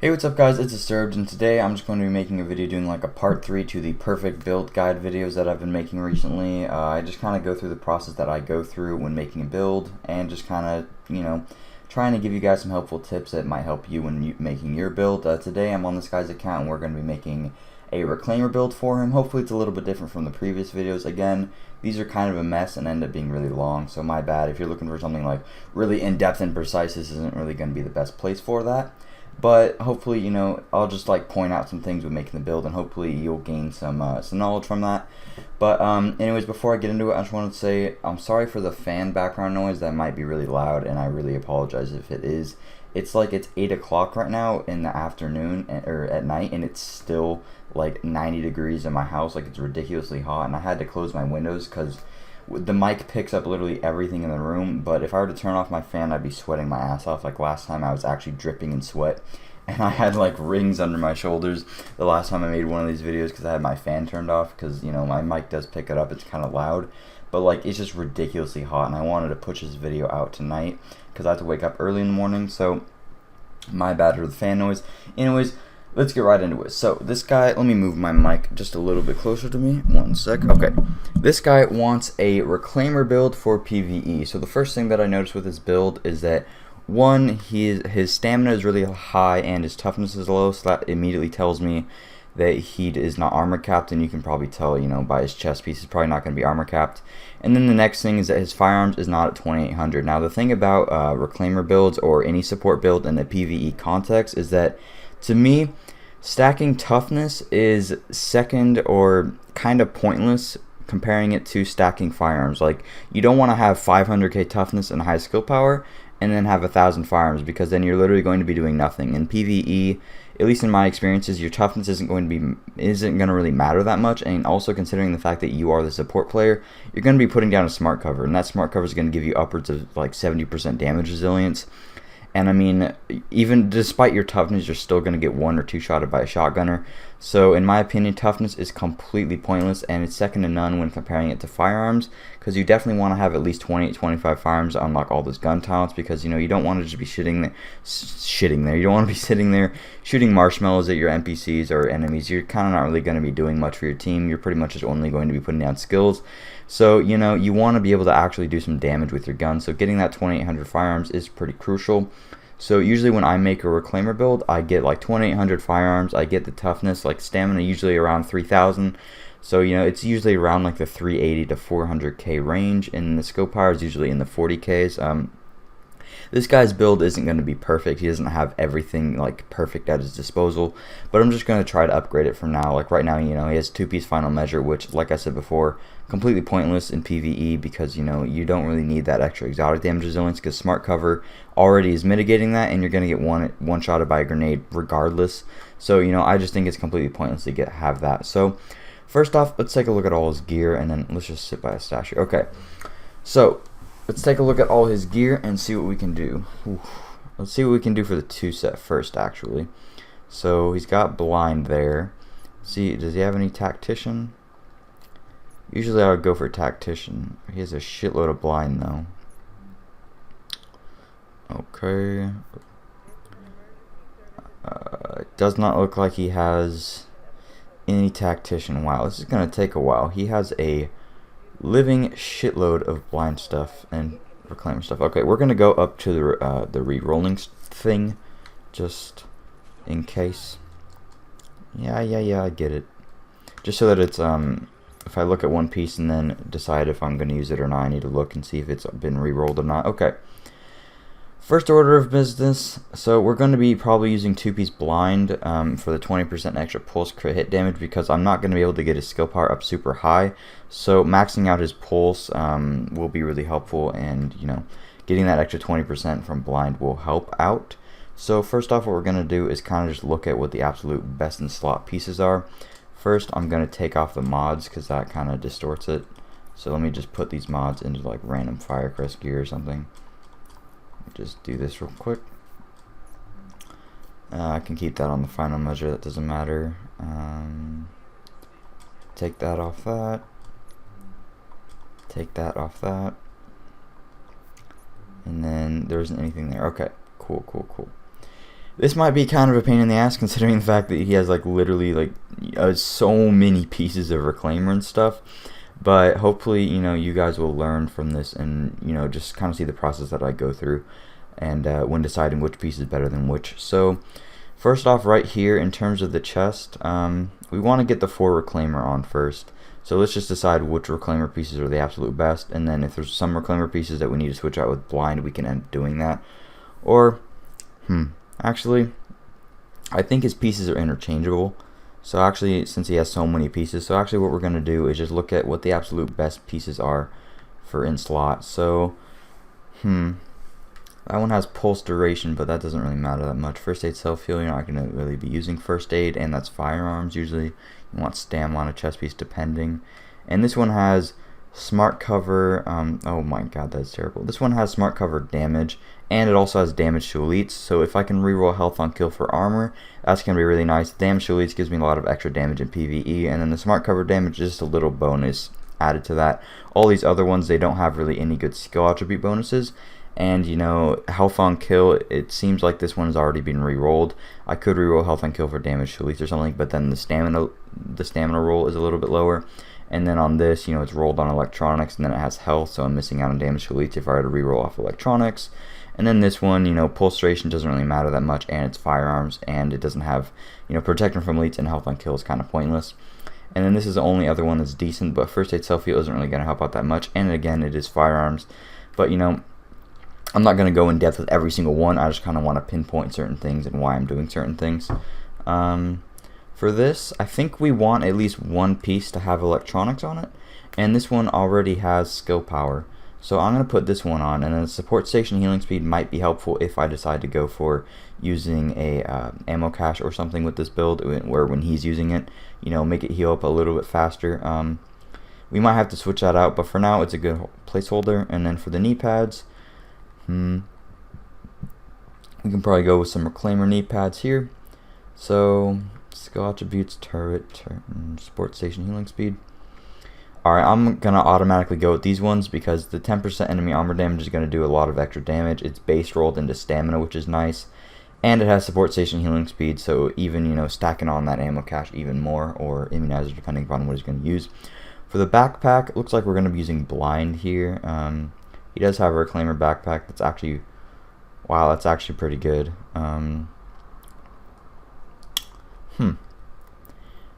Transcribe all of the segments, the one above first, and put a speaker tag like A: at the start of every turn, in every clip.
A: Hey, what's up guys, it's Disturbed, and today I'm just going to be making a video doing like a part 3 to the perfect build guide videos that I've been making recently. I just kind of go through the process that I go through when making a build, and just kind of, trying to give you guys some helpful tips that might help you when making your build. Today I'm on this guy's account and we're going to be making a reclaimer build for him. Hopefully it's a little bit different from the previous videos. Again, these are kind of a mess and end up being really long, so my bad. If you're looking for something like really in-depth and precise, this isn't really going to be the best place for that. But hopefully, I'll just like point out some things with making the build, and hopefully you'll gain some knowledge from that. But anyways, before I get into it, I just wanted to say I'm sorry for the fan background noise. That might be really loud, and I really apologize if it is. It's like it's 8 o'clock right now in the afternoon, or at night, and it's still like 90 degrees in my house. Like, it's ridiculously hot, and I had to close my windows because the mic picks up literally everything in the room. But if I were to turn off my fan, I'd be sweating my ass off. Like last time, I was actually dripping in sweat, and I had like rings under my shoulders the last time I made one of these videos because I had my fan turned off, because my mic does pick it up. It's kind of loud, but like it's just ridiculously hot, and I wanted to push this video out tonight because I have to wake up early in the morning. So my bad for the fan noise. Anyways, let's get right into it. So this guy, let me move my mic just a little bit closer to me. One sec. Okay. This guy wants a reclaimer build for PvE. So the first thing that I noticed with his build is that, one, his stamina is really high and his toughness is low, so that immediately tells me that he is not armor capped, and you can probably tell, by his chest piece, he's probably not going to be armor capped. And then the next thing is that his firearms is not at 2800. Now the thing about reclaimer builds or any support build in the PvE context is that, to me, stacking toughness is second or kind of pointless comparing it to stacking firearms. Like, you don't want to have 500k toughness and high skill power and then have 1000 firearms, because then you're literally going to be doing nothing. In PvE, at least in my experiences, your toughness isn't going to really matter that much. And also, considering the fact that you are the support player, you're going to be putting down a smart cover, and that smart cover is going to give you upwards of like 70% damage resilience. And I mean, even despite your toughness, you're still going to get 1 or 2 shotted by a shotgunner. So in my opinion, toughness is completely pointless, and it's second to none when comparing it to firearms, because you definitely want to have at least 20-25 firearms to unlock all those gun talents, because you don't want to just be shitting there. You don't want to be sitting there shooting marshmallows at your NPCs or enemies. You're kind of not really going to be doing much for your team. You're pretty much just only going to be putting down skills. So you want to be able to actually do some damage with your gun. So getting that 2800 firearms is pretty crucial. So usually when I make a reclaimer build, I get like 2800 firearms. I get the toughness, like stamina, usually around 3000. So it's usually around like the 380 to 400k range, and the skill power is usually in the 40ks. This guy's build isn't going to be perfect. He doesn't have everything like perfect at his disposal, but I'm just going to try to upgrade it from now. Like right now, he has 2-piece final measure, which, like I said before, completely pointless in PvE, because you don't really need that extra exotic damage resilience, because smart cover already is mitigating that, and you're going to get one shotted by a grenade regardless. So I just think it's completely pointless to have that. So first off, let's take a look at all his gear, and then let's just sit by a stash here. Okay, so let's take a look at all his gear and see what we can do. Let's see what we can do for the 2-set first, actually. So he's got blind there. See, does he have any tactician? Usually I would go for tactician. He has a shitload of blind though. Okay. It does not look like he has any tactician. Wow, this is going to take a while. He has a living shitload of blind stuff and reclaimer stuff. Okay, we're gonna go up to the re-rolling thing, just in case. Yeah, I get it. Just so that it's if I look at one piece and then decide if I'm gonna use it or not, I need to look and see if it's been re-rolled or not. Okay. First order of business, so we're going to be probably using 2-piece blind for the 20% extra pulse crit hit damage, because I'm not going to be able to get his skill power up super high. So maxing out his pulse will be really helpful, and getting that extra 20% from blind will help out. So first off, what we're going to do is kind of just look at what the absolute best in slot pieces are. First, I'm going to take off the mods, because that kind of distorts it. So let me just put these mods into like random Firecrest gear or something. Just do this real quick. I can keep that on the final measure, that doesn't matter. Take that off that. Take that off that. And then there isn't anything there. Okay, cool. This might be kind of a pain in the ass considering the fact that he has like literally like so many pieces of reclaimer and stuff. But hopefully, you know, you guys will learn from this and, you know, just kind of see the process that I go through and when deciding which piece is better than which. So first off, right here in terms of the chest, we want to get the 4 reclaimer on first. So let's just decide which reclaimer pieces are the absolute best, and then if there's some reclaimer pieces that we need to switch out with blind, we can end up doing that. Or, actually, I think his pieces are interchangeable. So actually, since he has so many pieces, so actually what we're going to do is just look at what the absolute best pieces are for in slot. So, that one has pulse duration, but that doesn't really matter that much. First aid, self-heal, you're not going to really be using first aid, and that's firearms. Usually you want stam on a chest piece depending. And this one has smart cover. Oh my god, that's terrible. This one has smart cover damage, and it also has damage to elites. So if I can reroll health on kill for armor, that's going to be really nice. Damage to elites gives me a lot of extra damage in PvE, and then the smart cover damage is just a little bonus added to that. All these other ones, they don't have really any good skill attribute bonuses. And you know, health on kill, it seems like this one has already been re-rolled. I could re-roll health on kill for damage to elites or something, but then the stamina roll is a little bit lower. And then on this, you know, it's rolled on electronics, and then it has health, so I'm missing out on damage to elites if I were to re-roll off electronics. And then this one, you know, pulse duration doesn't really matter that much, and it's firearms, and it doesn't have, you know, protection from elites, and health on kill is kind of pointless. And then this is the only other one that's decent, but first aid self-heal isn't really going to help out that much. And again, it is firearms, but you know, I'm not going to go in depth with every single one. I just kind of want to pinpoint certain things and why I'm doing certain things. For this, I think we want at least one piece to have electronics on it, and this one already has skill power. So I'm going to put this one on, and then support station healing speed might be helpful if I decide to go for using a ammo cache or something with this build, where when he's using it, you know, make it heal up a little bit faster. We might have to switch that out, but for now it's a good placeholder. And then for the knee pads, we can probably go with some reclaimer knee pads here. So skill attributes, turret, support station healing speed. Alright, I'm going to automatically go with these ones because the 10% enemy armor damage is going to do a lot of extra damage. It's base rolled into stamina, which is nice. And it has support station healing speed, so even, you know, stacking on that ammo cache even more, or immunizer depending upon what he's going to use. For the backpack, it looks like we're going to be using blind here. He does have a reclaimer backpack that's actually, wow, that's actually pretty good.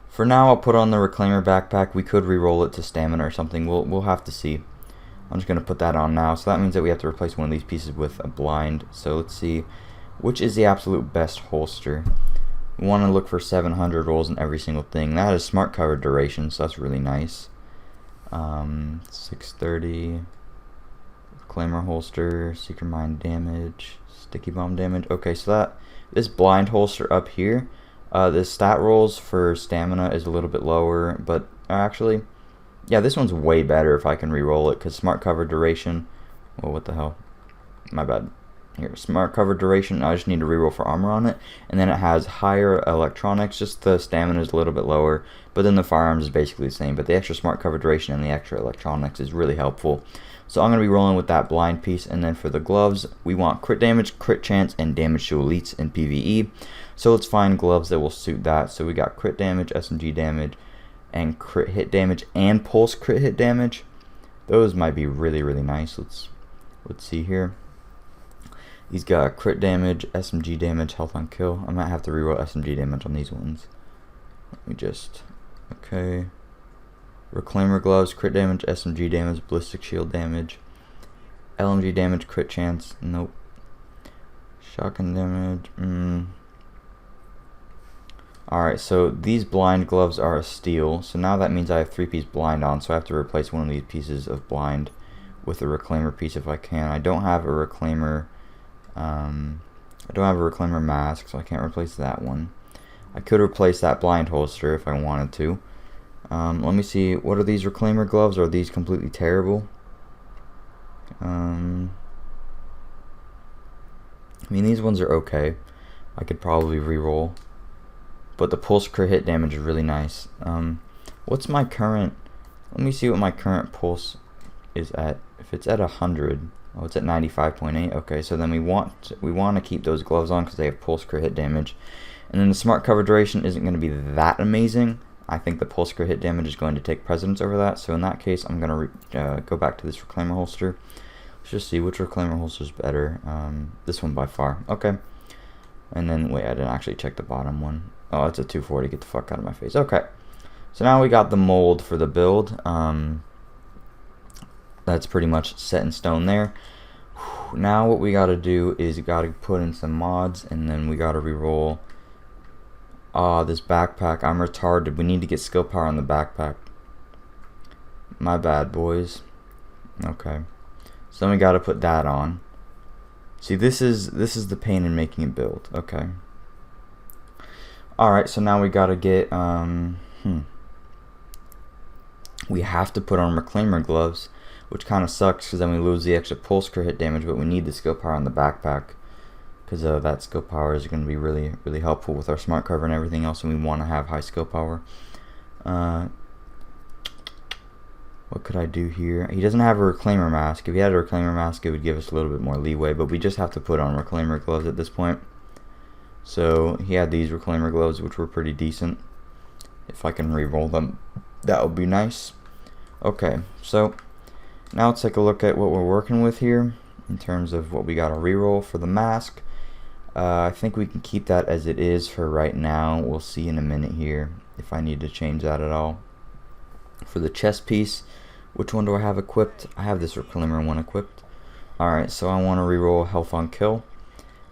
A: For now, I'll put on the reclaimer backpack. We could re-roll it to stamina or something. We'll have to see. I'm just going to put that on now. So that means that we have to replace one of these pieces with a blind. So let's see, which is the absolute best holster. We want to look for 700 rolls in every single thing. That is smart cover duration, so that's really nice. 630. Reclaimer holster, Seeker Mine damage, Sticky Bomb damage. Okay, so this blind holster up here, the stat rolls for stamina is a little bit lower, but actually, yeah, this one's way better if I can re-roll it, because smart cover duration, well, what the hell, my bad. Here, smart cover duration, I just need to re-roll for armor on it, and then it has higher electronics, just the stamina is a little bit lower, but then the firearms is basically the same, but the extra smart cover duration and the extra electronics is really helpful. So I'm going to be rolling with that blind piece, and then for the gloves, we want crit damage, crit chance, and damage to elites in PvE. So let's find gloves that will suit that. So we got crit damage, SMG damage, and crit hit damage, and pulse crit hit damage. Those might be really, really nice. Let's see here. He's got crit damage, SMG damage, health on kill. I might have to reroll SMG damage on these ones. Let me just, okay. Reclaimer gloves, crit damage, SMG damage, ballistic shield damage, LMG damage, crit chance, nope. Shotgun damage, Alright, so these blind gloves are a steal, so now that means I have 3-piece blind on, so I have to replace one of these pieces of blind with a reclaimer piece if I can. I don't have a reclaimer, mask, so I can't replace that one. I could replace that blind holster if I wanted to. Let me see, what are these reclaimer gloves? Are these completely terrible? I mean, these ones are okay. I could probably re-roll. But the pulse crit hit damage is really nice. What's my current... Let me see what my current pulse is at. If it's at 100, Oh, it's at 95.8. Okay, so then we want to keep those gloves on because they have pulse crit hit damage. And then the smart cover duration isn't going to be that amazing. I think the pulse crit hit damage is going to take precedence over that. So in that case, I'm going to go back to this reclaimer holster. Let's just see which reclaimer holster is better. This one by far. Okay. And then, wait, I didn't actually check the bottom one. Oh, it's a 240. Get the fuck out of my face. Okay. So now we got the mold for the build. That's pretty much set in stone there. Now what we got to do is got to put in some mods, and then we got to reroll. This backpack. I'm retarded. We need to get skill power on the backpack. My bad, boys. Okay. So then we got to put that on. See, this is the pain in making a build. Okay. Alright, so now we got to get we have to put on reclaimer gloves, which kind of sucks because then we lose the extra pulse crit hit damage, but we need the skill power on the backpack because that skill power is going to be really, really helpful with our smart cover and everything else, and we want to have high skill power. What could I do here? He doesn't have a reclaimer mask. If he had a reclaimer mask, it would give us a little bit more leeway, but we just have to put on reclaimer gloves at this point. So he had these reclaimer gloves, which were pretty decent. If I can re-roll them, that would be nice. Okay, so now let's take a look at what we're working with here in terms of what we got to re-roll for the mask. I think we can keep that as it is for right now. We'll see in a minute here if I need to change that at all. For the chest piece, which one do I have equipped? I have this reclaimer one equipped. Alright, so I want to reroll health on kill.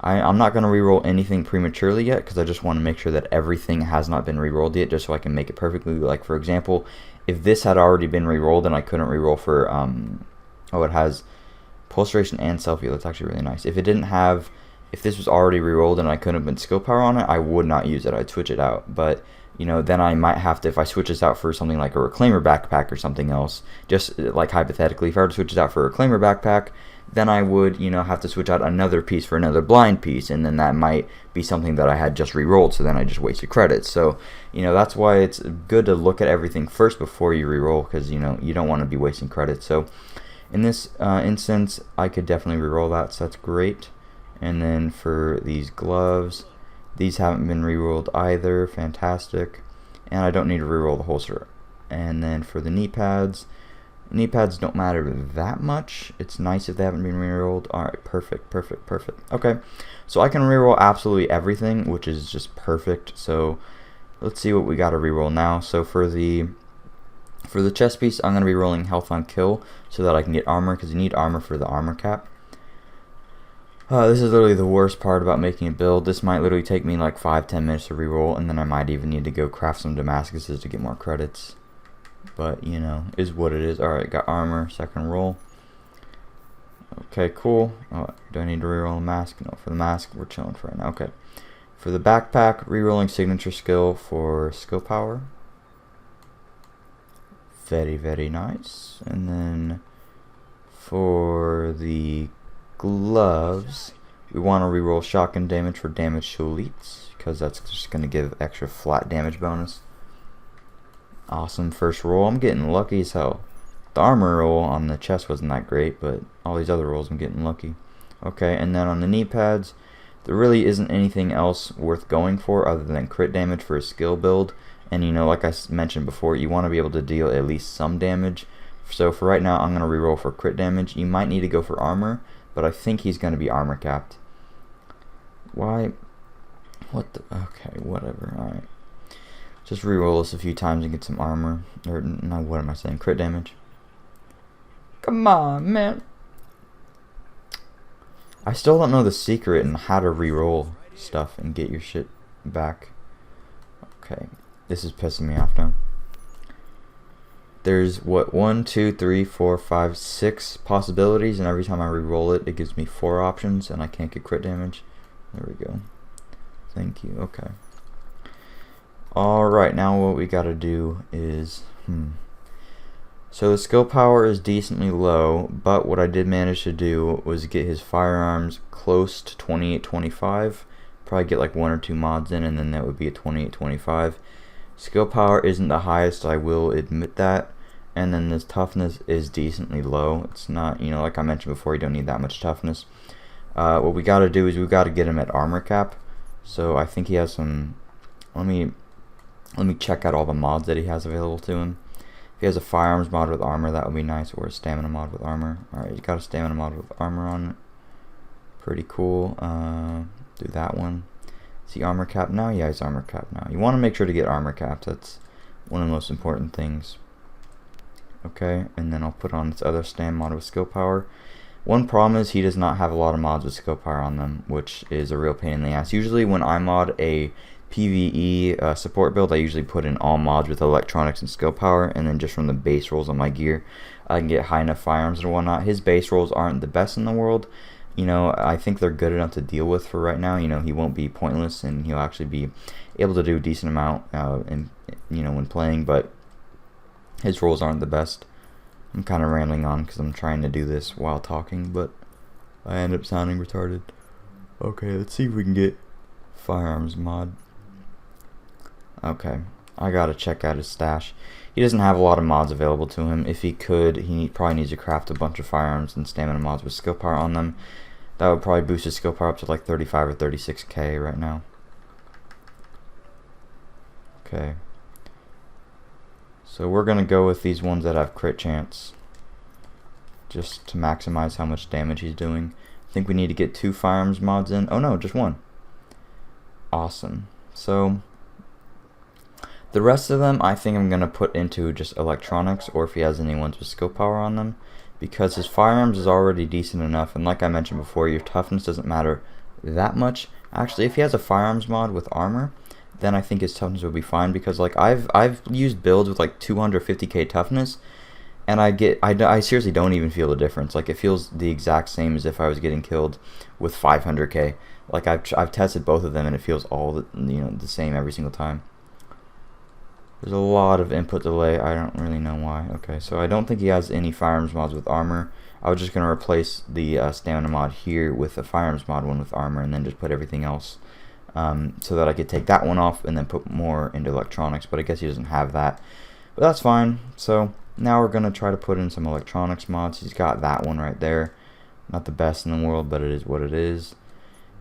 A: I'm not going to reroll anything prematurely yet because I just want to make sure that everything has not been rerolled yet, just so I can make it perfectly. Like, for example, if this had already been rerolled and I couldn't reroll for it has pulse duration and self heal. That's actually really nice. If this was already rerolled and I couldn't have been skill power on it, I would not use it. I'd switch it out. But you know, then I might have to, if I switch this out for something like a reclaimer backpack or something else, just like hypothetically, if I were to switch this out for a reclaimer backpack, then I would, you know, have to switch out another piece for another blind piece, and then that might be something that I had just re-rolled, so then I just wasted credits. So, you know, that's why it's good to look at everything first before you re-roll, because, you know, you don't want to be wasting credits. So, in this instance, I could definitely re-roll that, so that's great. And then for these gloves, these haven't been re-rolled either, fantastic. And I don't need to re-roll the holster. And then for the knee pads don't matter that much. It's nice if they haven't been re-rolled. Alright, perfect. Okay, so I can re-roll absolutely everything, which is just perfect. So let's see what we got to re-roll now. So for the chest piece, I'm going to be rolling health on kill so that I can get armor, because you need armor for the armor cap. This is literally the worst part about making a build. This might literally take me like 5-10 minutes to reroll, and then I might even need to go craft some Damascuses to get more credits. But, you know, is what it is. Alright, got armor, second roll. Okay, cool. Oh, do I need to reroll a mask? No, for the mask, we're chilling for right now. Okay. For the backpack, rerolling signature skill for skill power. Very, very nice. And then for the gloves, we want to reroll shotgun damage for damage to elites, because that's just going to give extra flat damage bonus. Awesome first roll. I'm getting lucky as hell. The armor roll on the chest wasn't that great, but all these other rolls I'm getting lucky. Okay, and then on the knee pads, there really isn't anything else worth going for other than crit damage for a skill build. And you know, like I mentioned before, you want to be able to deal at least some damage. So for right now, I'm going to reroll for crit damage. You might need to go for armor, but I think he's going to be armor capped. Why? What the? Okay, whatever. Alright. Just reroll this a few times and get some armor. Or, no, what am I saying? Crit damage. Come on, man. I still don't know the secret and how to reroll stuff and get your shit back. Okay. This is pissing me off now. There's, what, 1, 2, 3, 4, 5, 6 possibilities, and every time I re-roll it, it gives me 4 options, and I can't get crit damage. There we go. Thank you. Okay. Alright, now what we gotta do is, So the skill power is decently low, but what I did manage to do was get his firearms close to 2825. Probably get like 1 or 2 mods in, and then that would be a 2825. Skill power isn't the highest, I will admit that. and then his toughness is decently low. It's not, you know, like I mentioned before, you don't need that much toughness. What we got to do is we got to get him at armor cap. So I think he has some. Let me check out all the mods that he has available to him. If he has a firearms mod with armor, that would be nice, or a stamina mod with armor. All right, he's got a stamina mod with armor on it. Pretty cool. Do that one. Is he armor cap now? Yeah, he's armor cap now. You want to make sure to get armor capped. That's one of the most important things. Okay, and then I'll put on this other stam mod with skill power. One problem is he does not have a lot of mods with skill power on them, which is a real pain in the ass. Usually when I mod a PvE support build, I usually put in all mods with electronics and skill power, and then just from the base rolls on my gear, I can get high enough firearms and whatnot. His base rolls aren't the best in the world. You know, I think they're good enough to deal with for right now. You know, he won't be pointless, and he'll actually be able to do a decent amount you know, when playing, but his rolls aren't the best. I'm kind of rambling on because I'm trying to do this while talking, but I end up sounding retarded. Okay, let's see if we can get firearms mod. Okay, I gotta check out his stash. He doesn't have a lot of mods available to him. If he could, he probably needs to craft a bunch of firearms and stamina mods with skill power on them. That would probably boost his skill power up to like 35 or 36k right now. Okay. So we're gonna go with these ones that have crit chance, just to maximize how much damage he's doing. I think we need to get 2 firearms mods in. Oh no, just 1. Awesome. So the rest of them I think I'm gonna put into just electronics, or if he has any ones with skill power on them, because his firearms is already decent enough, and like I mentioned before, your toughness doesn't matter that much. Actually, if he has a firearms mod with armor, then I think his toughness would be fine, because like I've used builds with like 250k toughness, and I seriously don't even feel the difference. Like, it feels the exact same as if I was getting killed with 500k. Like, I've tested both of them, and it feels all the same every single time. There's a lot of input delay. I don't really know why. Okay, so I don't think he has any firearms mods with armor. I was just gonna replace the stamina mod here with a firearms mod one with armor, and then just put everything else. So that I could take that one off and then put more into electronics, but I guess he doesn't have that, but that's fine. So now we're gonna try to put in some electronics mods. He's got that one right there, not the best in the world, but it is what it is.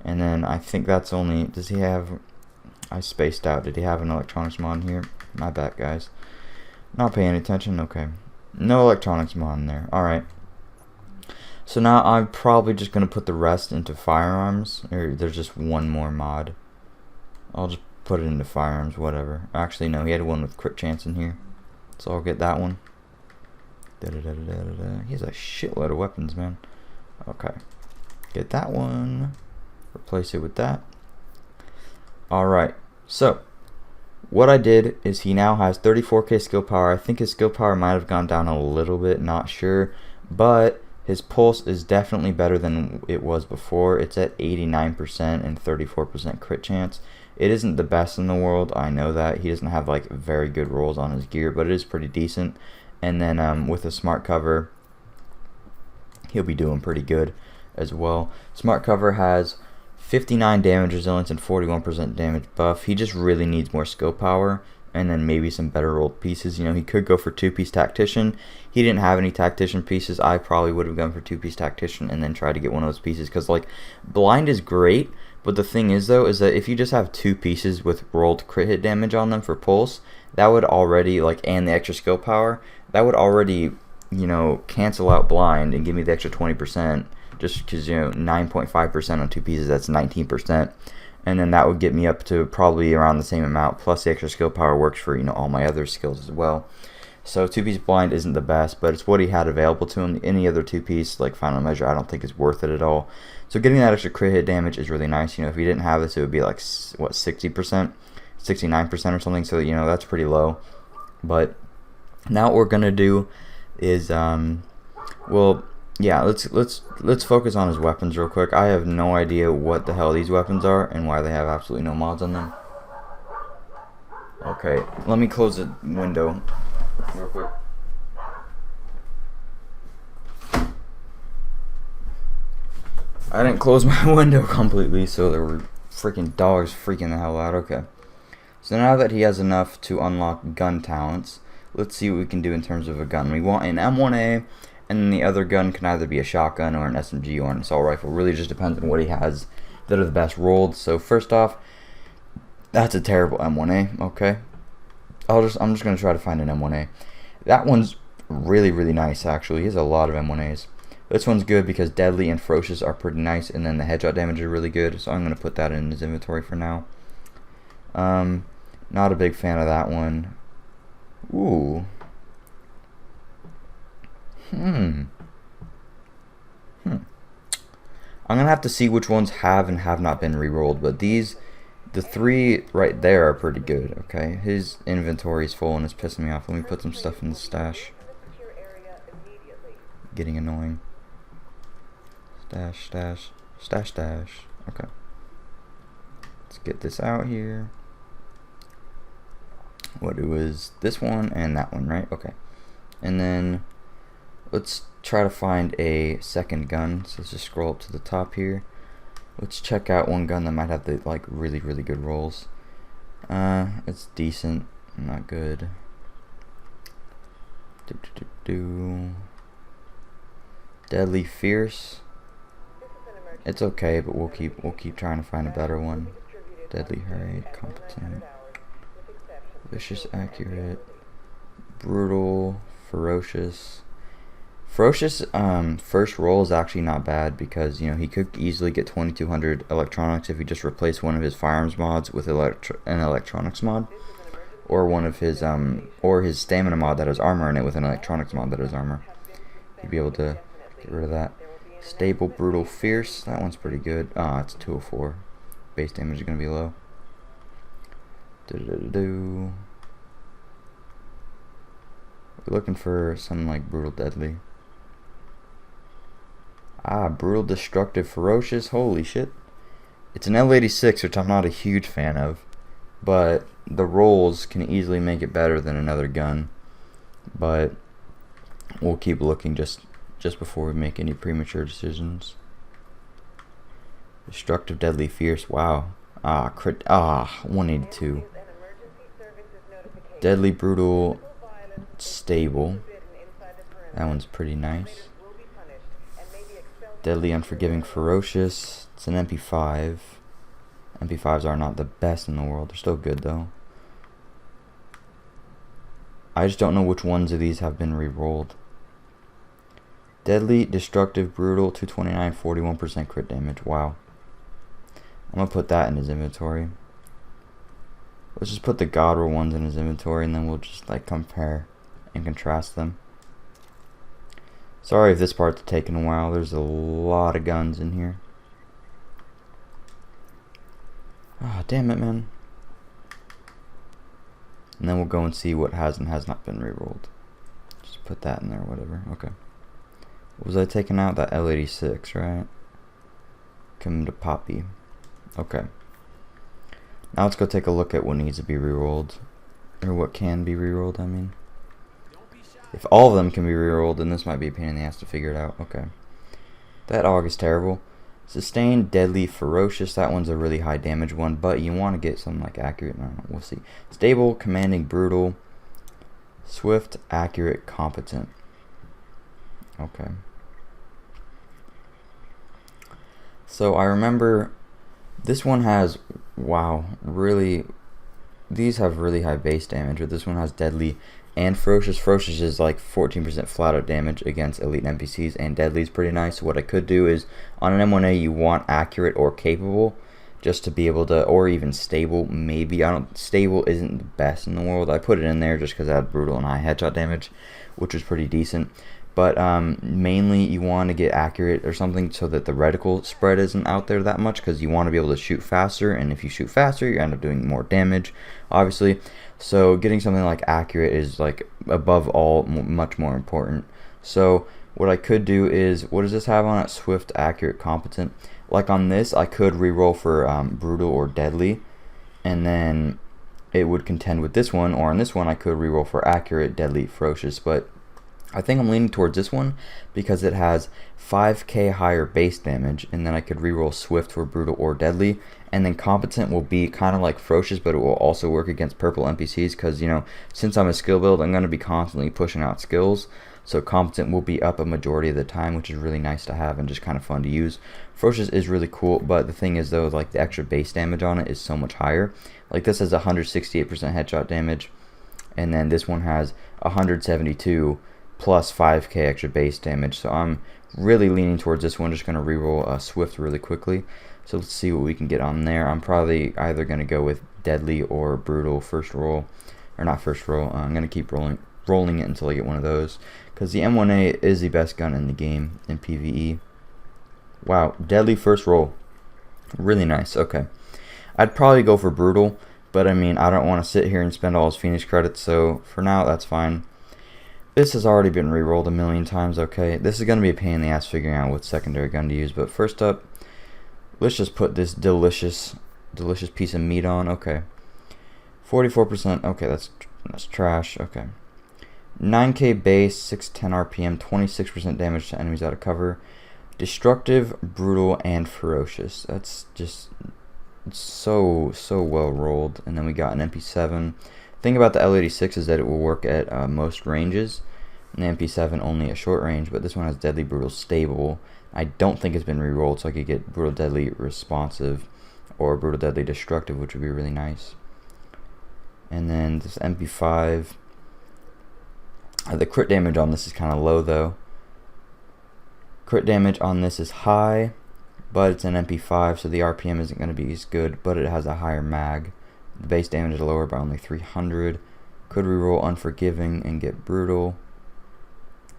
A: And then I think that's only, does he have, I spaced out, did he have an electronics mod in here? My bad, guys, not paying attention. Okay, no electronics mod in there. Alright, so now I'm probably just gonna put the rest into firearms, or there's just one more mod. I'll just put it into firearms, whatever. Actually, no, he had one with crit chance in here, so I'll get that one. He has a shitload of weapons, man. Okay, get that one, replace it with that. Alright, so what I did is he now has 34k skill power. I think his skill power might have gone down a little bit, not sure, but his pulse is definitely better than it was before. It's at 89% and 34% crit chance. It isn't the best in the world, I know that. He doesn't have like very good rolls on his gear, but it is pretty decent. And then with a smart cover, he'll be doing pretty good as well. Smart cover has 59 damage resilience and 41% damage buff. He just really needs more skill power, and then maybe some better rolled pieces. You know, he could go for 2-piece tactician. He didn't have any tactician pieces. I probably would have gone for 2-piece tactician and then tried to get one of those pieces, because like blind is great, but the thing is though, is that if you just have 2 pieces with rolled crit hit damage on them for pulse, that would already, like, and the extra skill power, that would already, you know, cancel out blind and give me the extra 20%, just because, you know, 9.5% on 2 pieces, that's 19%. And then that would get me up to probably around the same amount, plus the extra skill power works for, you know, all my other skills as well. So 2-piece blind isn't the best, but it's what he had available to him. Any other 2-piece, like final measure, I don't think is worth it at all. So getting that extra crit hit damage is really nice. You know, if he didn't have this, it would be like, what, 60%, 69% or something. So, you know, that's pretty low. But now what we're gonna do is, well, yeah, let's focus on his weapons real quick. I have no idea what the hell these weapons are and why they have absolutely no mods on them. Okay, let me close the window real quick. I didn't close my window completely, so there were freaking dogs freaking the hell out. Okay, so now that he has enough to unlock gun talents, let's see what we can do in terms of a gun. We want an M1A, and then the other gun can either be a shotgun or an SMG or an assault rifle. Really just depends on what he has that are the best rolled. So first off, that's a terrible M1A. Okay, I'm just gonna try to find an M1A. That one's really nice actually. He has a lot of M1As. This one's good because deadly and ferocious are pretty nice, and then the headshot damage is really good. So I'm gonna put that in his inventory for now. Not a big fan of that one. Ooh. I'm gonna have to see which ones have and have not been re-rolled, but these, the three right there, are pretty good. Okay, his inventory is full and it's pissing me off. Let me put some stuff in the stash. Getting annoying. Stash. Okay, let's get this out here. What it was, this one and that one, right? Okay, and then let's try to find a second gun. So let's just scroll up to the top here. Let's check out one gun that might have the like really good rolls. It's decent, not good. Deadly Fierce. It's okay, but we'll keep trying to find a better one. Deadly Hurry, Competent, Vicious, Accurate, Brutal, Ferocious. Ferocious first roll is actually not bad because, you know, he could easily get 2200 electronics if he just replaced one of his firearms mods with an electronics mod, or one of his or his stamina mod that has armor in it with an electronics mod that has armor. He'd be able to get rid of that. Stable, Brutal, Fierce. That one's pretty good. It's 204. Base damage is gonna be low. We're looking for something like Brutal, Deadly. Brutal, Destructive, Ferocious. Holy shit. It's an L86, which I'm not a huge fan of, but the rolls can easily make it better than another gun. But we'll keep looking just before we make any premature decisions. Destructive, Deadly, Fierce. Wow. Crit. 182. Deadly, Brutal, Stable. That one's pretty nice. Deadly, Unforgiving, Ferocious. It's an MP5. MP5s are not the best in the world. They're still good though. I just don't know which ones of these have been re-rolled. Deadly, Destructive, Brutal, 229, 41% crit damage. Wow. I'm gonna put that in his inventory. Let's just put the God roll ones in his inventory, and then we'll just like compare and contrast them. Sorry if this part's taking a while. There's a lot of guns in here. Damn it, man. And then we'll go and see what has and has not been re-rolled. Just put that in there, whatever. Okay. What was I taking out? That L86, right? Come to Poppy. Okay. Now let's go take a look at what needs to be re-rolled. Or what can be re-rolled, I mean. If all of them can be re-rolled, then this might be a pain in the ass to figure it out. Okay. That AUG is terrible. Sustained, Deadly, Ferocious. That one's a really high damage one, but you want to get something like Accurate. No, we'll see. Stable, Commanding, Brutal, Swift, Accurate, Competent. Okay. So I remember this one has, wow, really, these have really high base damage, but this one has Deadly and Ferocious. Ferocious is like 14% flat out damage against elite NPCs, and Deadly is pretty nice. So what I could do is, on an M1A, you want Accurate or Capable, just to be able to, or even Stable, maybe. Stable isn't the best in the world. I put it in there just because I had Brutal and high headshot damage, which was pretty decent. But mainly you want to get Accurate or something so that the reticle spread isn't out there that much, because you want to be able to shoot faster, and if you shoot faster you end up doing more damage, obviously. So getting something like Accurate is like above all much more important. So what I could do is, what does this have on it? Swift, Accurate, Competent. Like on this I could reroll for Brutal or Deadly, and then it would contend with this one, or on this one I could reroll for Accurate, Deadly, Ferocious. But I think I'm leaning towards this one because it has 5k higher base damage, and then I could reroll Swift for Brutal or Deadly, and then Competent will be kind of like Ferocious, but it will also work against purple NPCs because, you know, since I'm a skill build, I'm going to be constantly pushing out skills, so Competent will be up a majority of the time, which is really nice to have and just kind of fun to use. Ferocious is really cool, but the thing is though, like the extra base damage on it is so much higher. Like this has 168% headshot damage, and then this one has 172 plus 5k extra base damage, so I'm really leaning towards this one. Just going to reroll Swift really quickly, so let's see what we can get on there. I'm probably either going to go with Deadly or Brutal first roll, or not first roll. I'm going to keep rolling it until I get one of those, because the M1A is the best gun in the game in PvE. Wow, Deadly first roll, really nice. Okay, I'd probably go for Brutal, but I mean, I don't want to sit here and spend all his Phoenix credits, so for now that's fine. This has already been rerolled a million times. Okay, this is going to be a pain in the ass figuring out what secondary gun to use, but first up, let's just put this delicious piece of meat on. Okay, 44%. Okay, that's trash. Okay, 9k base, 610 RPM, 26% damage to enemies out of cover, destructive, brutal, and ferocious. That's just so well rolled. And then we got an MP7. Thing about the L86 is that it will work at most ranges, and the MP7 only at short range, but this one has Deadly, Brutal, Stable. I don't think it's been re-rolled, so I could get Brutal, Deadly, Responsive, or Brutal, Deadly, Destructive, which would be really nice. And then this MP5, the crit damage on this is kind of low though. Crit damage on this is high, but it's an MP5, so the RPM isn't going to be as good, but it has a higher mag. The base damage is lower by only 300. Could reroll Unforgiving and get Brutal.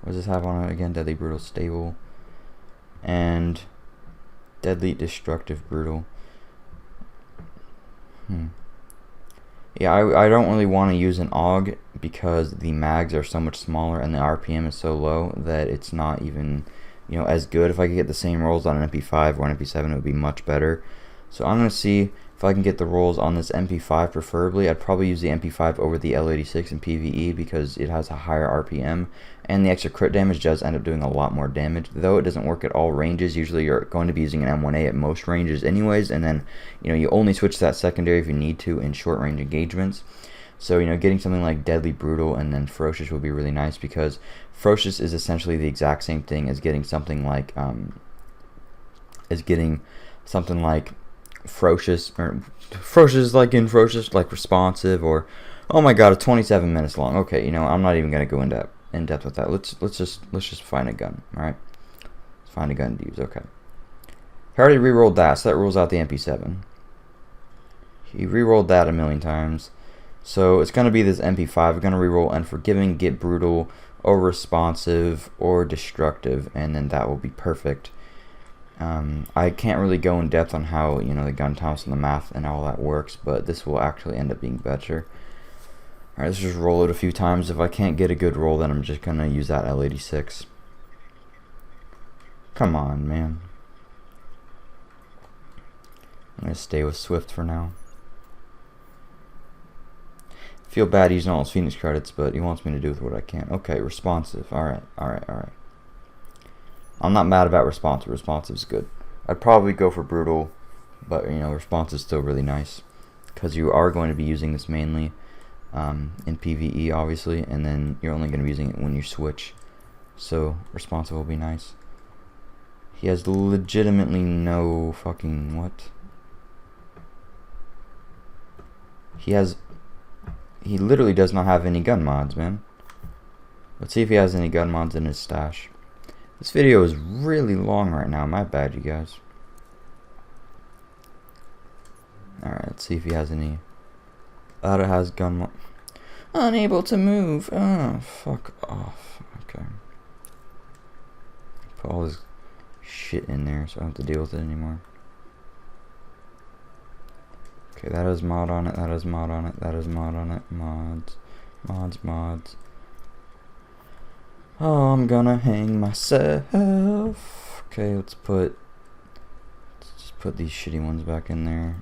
A: What does this have on it again? Deadly, Brutal, Stable. And Deadly, Destructive, Brutal. Yeah, I don't really want to use an AUG because the mags are so much smaller and the RPM is so low that it's not even, you know, as good. If I could get the same rolls on an MP5 or an MP7, it would be much better. So I'm going to see if I can get the rolls on this MP5 preferably. I'd probably use the MP5 over the L86 in PvE because it has a higher RPM, and the extra crit damage does end up doing a lot more damage, though it doesn't work at all ranges. Usually you're going to be using an M1A at most ranges anyways, and then, you know, you only switch to that secondary if you need to in short range engagements. So, you know, getting something like Deadly, Brutal, and then Ferocious would be really nice, because Ferocious is essentially the exact same thing as getting something like Ferocious, or Ferocious like in Ferocious, like Responsive, or, oh my god, it's 27 minutes long. Okay, you know, I'm not even gonna go in depth with that. Let's just find a gun. All right, let's find a gun to use. Okay, he already re-rolled that, so that rules out the MP7. He re-rolled that a million times, so it's gonna be this MP5. We're gonna re-roll Unforgiving, get Brutal, or Responsive, or Destructive, and then that will be perfect. I can't really go in depth on how, you know, the gun counts and the math and all that works, but this will actually end up being better. Alright, let's just roll it a few times. If I can't get a good roll, then I'm just gonna use that L86. Come on, man. I'm gonna stay with Swift for now. Feel bad using all his Phoenix credits, but he wants me to do with what I can. Okay, Responsive. Alright. I'm not mad about Responsive. Responsive's good. I'd probably go for Brutal, but, you know, Responsive's still really nice, because you are going to be using this mainly in PvE, obviously, and then you're only going to be using it when you switch. So Responsive will be nice. He has legitimately no fucking what? He literally does not have any gun mods, man. Let's see if he has any gun mods in his stash. This video is really long right now. My bad, you guys. Alright, let's see if he has any. That it has gun mod. Unable to move. Oh, fuck off. Okay. Put all this shit in there so I don't have to deal with it anymore. Okay, that has mod on it. That has mod on it. That has mod on it. Mods. Oh, I'm gonna hang myself. Okay, let's just put these shitty ones back in there.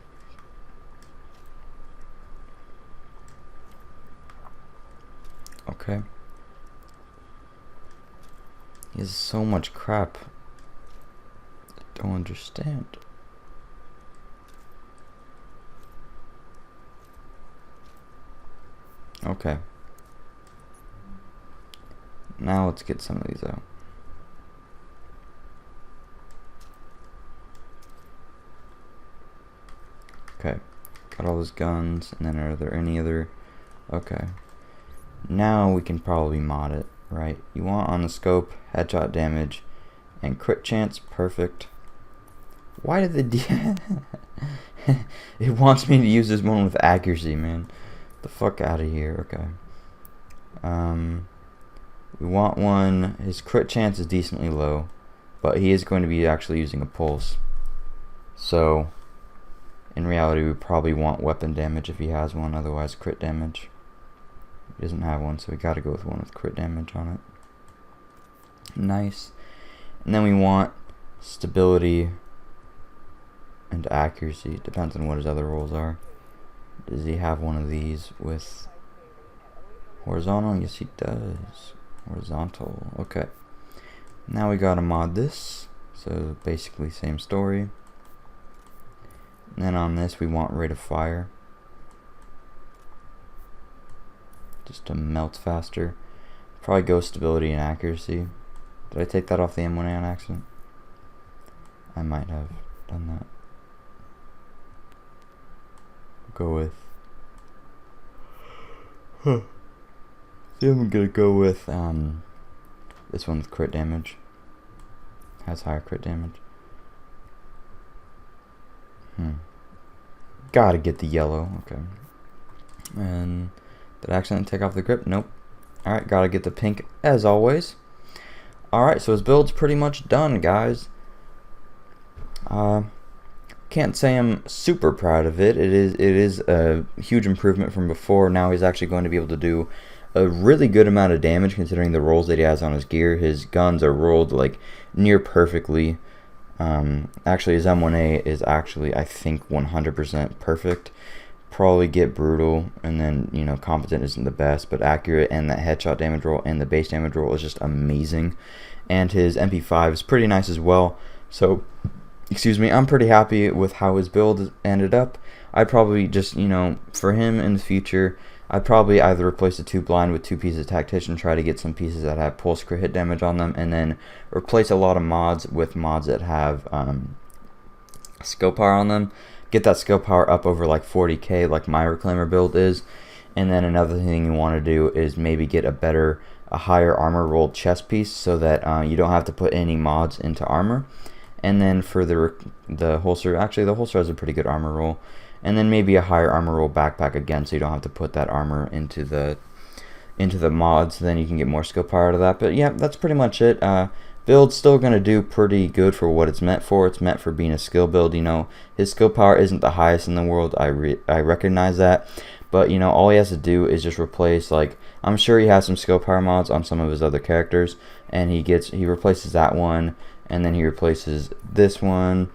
A: Okay. He has so much crap. I don't understand. Okay. Now let's get some of these out. Okay. Got all those guns, and then are there any other... Okay. Now we can probably mod it, right? You want on the scope, headshot damage, and crit chance, perfect. Why did the it wants me to use this one with accuracy, man. The fuck out of here. Okay. We want one. His crit chance is decently low, but he is going to be actually using a pulse. So, in reality, we probably want weapon damage if he has one. Otherwise, crit damage. He doesn't have one, so we got to go with one with crit damage on it. Nice. And then we want stability and accuracy. Depends on what his other rolls are. Does he have one of these with horizontal? Yes, he does. Horizontal. Okay. Now we gotta mod this. So basically same story. And then on this we want rate of fire. Just to melt faster. Probably go stability and accuracy. Did I take that off the M1A on accident? I might have done that. Go with I think I'm gonna go with this one with crit damage. Has higher crit damage. Gotta get the yellow. Okay. And did I accidentally take off the grip? Nope. Alright, gotta get the pink as always. Alright, so his build's pretty much done, guys. Can't say I'm super proud of it. It is a huge improvement from before. Now he's actually going to be able to do a really good amount of damage considering the rolls that he has on his gear. His guns are rolled like near perfectly. Actually his M1A is actually I think 100% perfect. Probably get brutal, and then you know competent isn't the best, but accurate, and that headshot damage roll and the base damage roll is just amazing. And his MP5 is pretty nice as well. So excuse me, I'm pretty happy with how his build ended up. I'd probably just, you know, for him in the future, I'd probably either replace the 2 blind with 2 pieces of tactician, try to get some pieces that have pulse crit hit damage on them, and then replace a lot of mods with mods that have skill power on them. Get that skill power up over like 40k like my Reclaimer build is. And then another thing you want to do is maybe get a higher armor rolled chest piece so that you don't have to put any mods into armor. And then for the holster, actually the holster has a pretty good armor roll. And then maybe a higher armor roll backpack again, so you don't have to put that armor into the mods. Then you can get more skill power out of that. But yeah, that's pretty much it. Build's still going to do pretty good for what it's meant for. It's meant for being a skill build. You know, his skill power isn't the highest in the world. I recognize that. But, you know, all he has to do is just replace, like, I'm sure he has some skill power mods on some of his other characters. And he replaces that one. And then he replaces this one.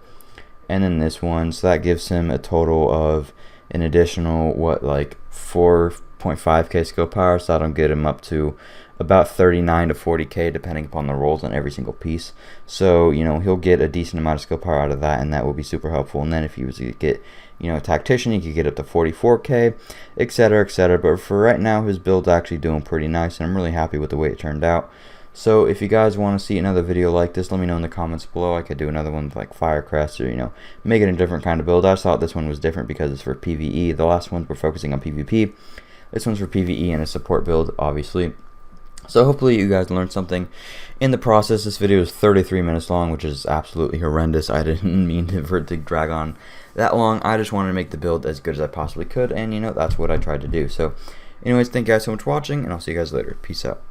A: And then this one. So that gives him a total of an additional, what, like 4.5k skill power. So that'll get him up to about 39 to 40k depending upon the rolls on every single piece. So, you know, he'll get a decent amount of skill power out of that, and that will be super helpful. And then if he was to get, you know, a tactician, he could get up to 44k, etc, etc. But for right now, his build's actually doing pretty nice, and I'm really happy with the way it turned out. So if you guys want to see another video like this, let me know in the comments below. I could do another one with like Firecrest, or, you know, make it a different kind of build. I just thought this one was different because it's for PvE. The last ones were focusing on PvP. This one's for PvE and a support build, obviously. So hopefully you guys learned something in the process. This video is 33 minutes long, which is absolutely horrendous. I didn't mean for it to drag on that long. I just wanted to make the build as good as I possibly could, and you know, that's what I tried to do. So anyways, thank you guys so much for watching, and I'll see you guys later. Peace out.